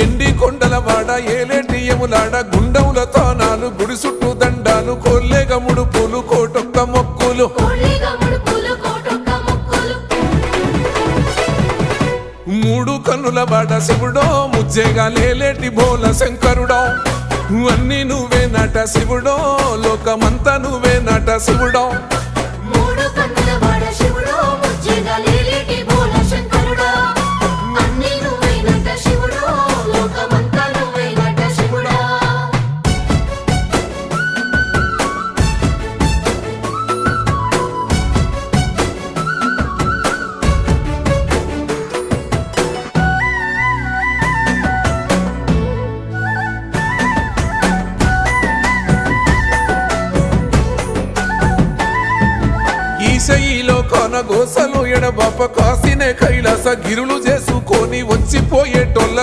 ఎండి కొండల వాడ ఏలేటియములాడ గుండముల తానాలు గుడి చుట్టూ దండాలు కోల్లేగ ముడుపులు కోటొక్క మొక్కులు మూడు కన్నుల వాడ శివుడో ముజ్జేగా లేలేటి బోల శంకరుడో అన్ని నువ్వే నట శివుడో లోకమంతా నువ్వే నట శివుడో ఈశయిలో కొనగోసలు ఎడబాప కాసినే కైలాస గిరులు చేసుకొని వచ్చిపోయేటోళ్ళ